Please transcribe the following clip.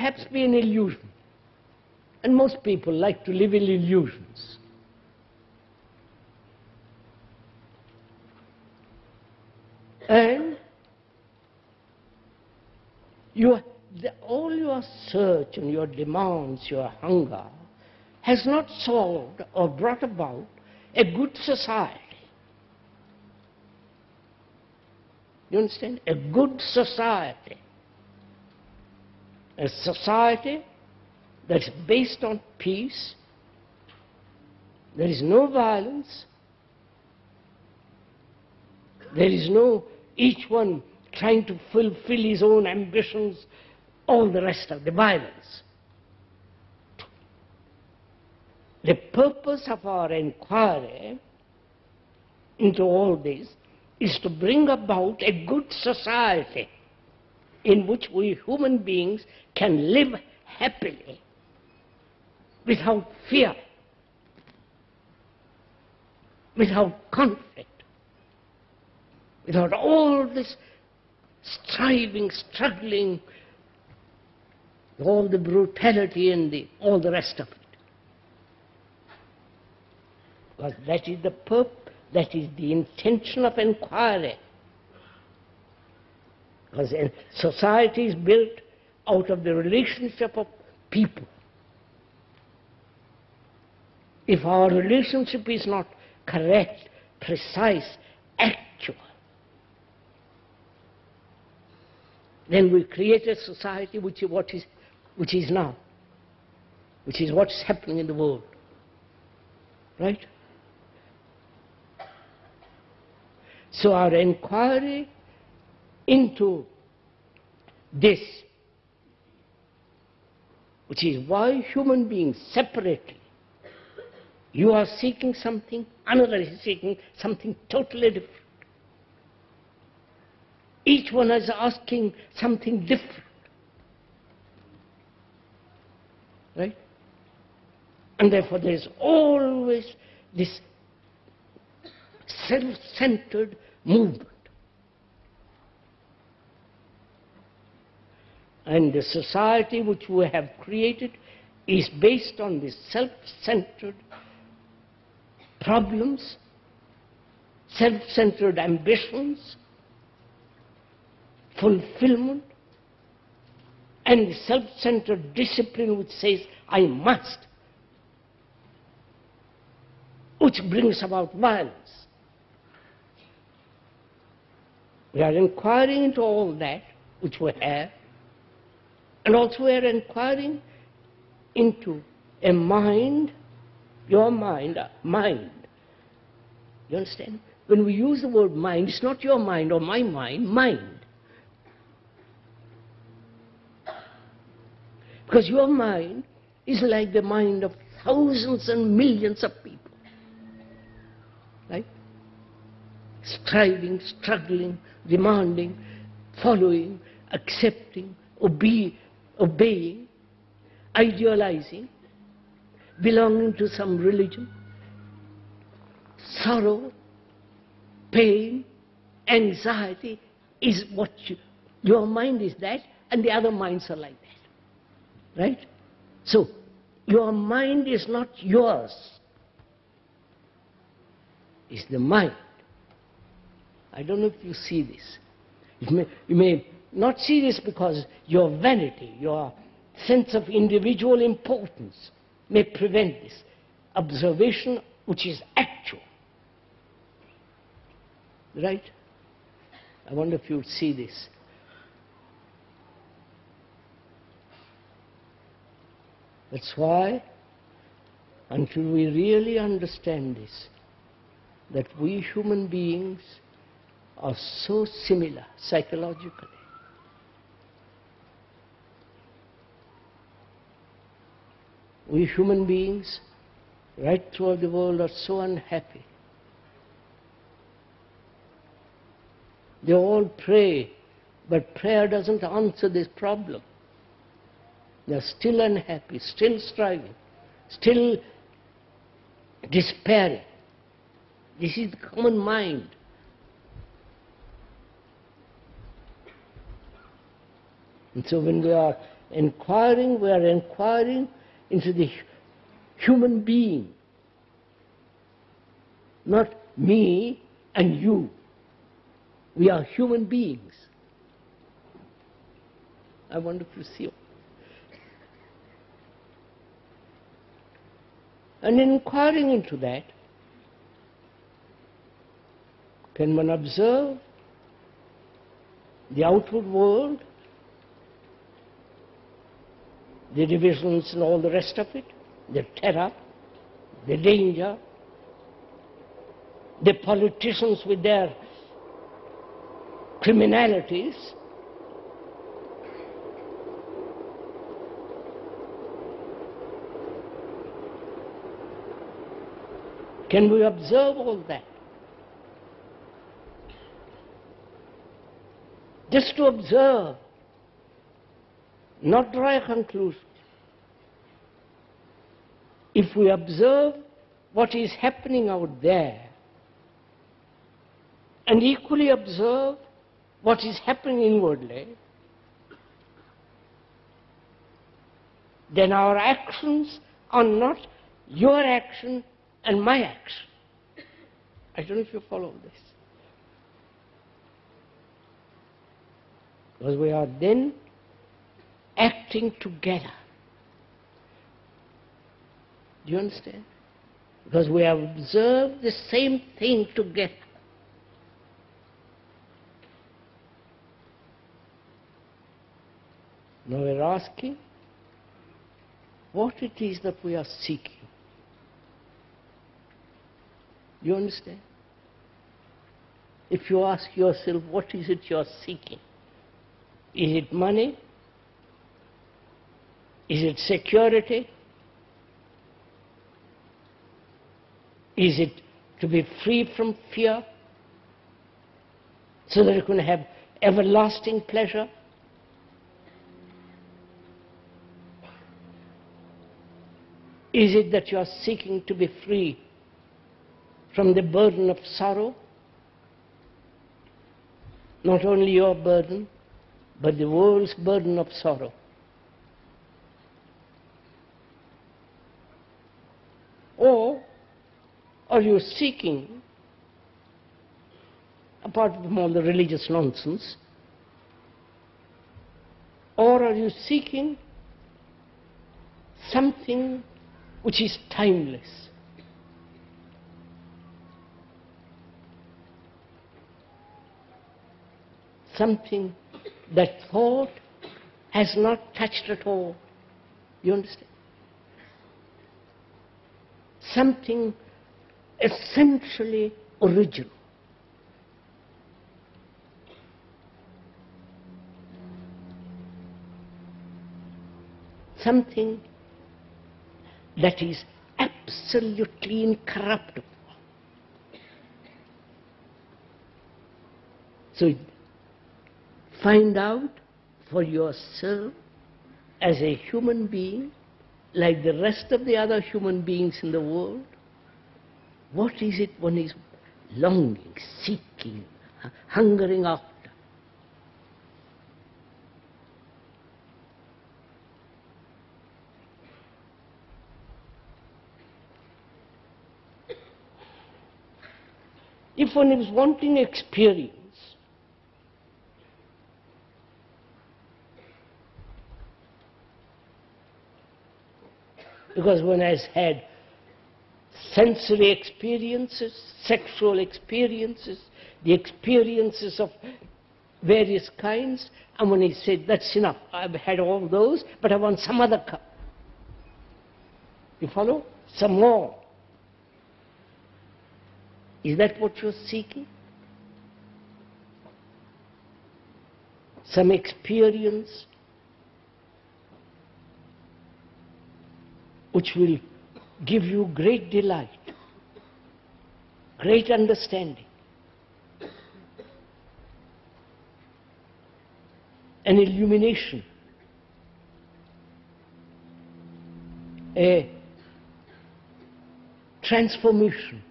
perhaps be an illusion. And most people like to live in illusions. And all your search and your demands, your hunger, has not solved or brought about a good society. You understand? A good society. A society that's based on peace. There is no violence. There is no each one trying to fulfill his own ambitions, all the rest of the violence. The purpose of our inquiry into all this is to bring about a good society in which we human beings can live happily without fear, without conflict, without all this striving, struggling, all the brutality and all the rest of it. Because that is the purpose, that is the intention of inquiry. Because society is built out of the relationship of people. If our relationship is not correct, precise, actual, then we create a society which is now, which is what's happening in the world. Right? So our inquiry into this, which is why human beings separately, you are seeking something, another is seeking something totally different. Each one is asking something different. Right? And therefore there is always this self-centered movement. And the society which we have created is based on these self-centered problems, self-centered ambitions, fulfillment, and the self-centered discipline which says, I must, which brings about violence. We are inquiring into all that which we have, and also we are inquiring into a mind, your mind, mind. You understand? When we use the word mind, it's not your mind or my mind, mind. Because your mind is like the mind of thousands and millions of people. Right? Striving, struggling, demanding, following, accepting, obeying, idealizing, belonging to some religion, sorrow, pain, anxiety is what your mind is that, and the other minds are like that. Right? So, your mind is not yours. It's the mind. I don't know if you see this. You may not see this because your vanity, your sense of individual importance may prevent this observation which is actual. Right? I wonder if you would see this. That's why, until we really understand this, that we human beings are so similar psychologically. We human beings, right throughout the world, are so unhappy. They all pray, but prayer doesn't answer this problem. They're still unhappy, still striving, still despairing. This is the common mind. And so when we are inquiring, we are inquiring into the human being, not me and you. We are human beings. I wonder if you see. And inquiring into that, can one observe the outward world, the divisions and all the rest of it, the terror, the danger, the politicians with their criminalities, can we observe all that? Just to observe, not draw a conclusion. If we observe what is happening out there, and equally observe what is happening inwardly, then our actions are not your action and my action. I don't know if you follow this. Because we are then acting together. Do you understand? Because we have observed the same thing together. Now we are asking what it is that we are seeking. Do you understand? If you ask yourself, what is it you are seeking? Is it money? Is it security? Is it to be free from fear so that you can have everlasting pleasure? Is it that you are seeking to be free from the burden of sorrow? Not only your burden, but the world's burden of sorrow. Or are you seeking, apart from all the religious nonsense, or are you seeking something which is timeless? Something that thought has not touched at all. You understand? Something essentially original. Something that is absolutely incorruptible. So find out for yourself as a human being, like the rest of the other human beings in the world, what is it one is longing, seeking, hungering after? If one is wanting experience, because one has had sensory experiences, sexual experiences, the experiences of various kinds, and when he said, that's enough, I've had all those, but I want some other cup. You follow? Some more. Is that what you're seeking? Some experience which will give you great delight, great understanding, an illumination, a transformation.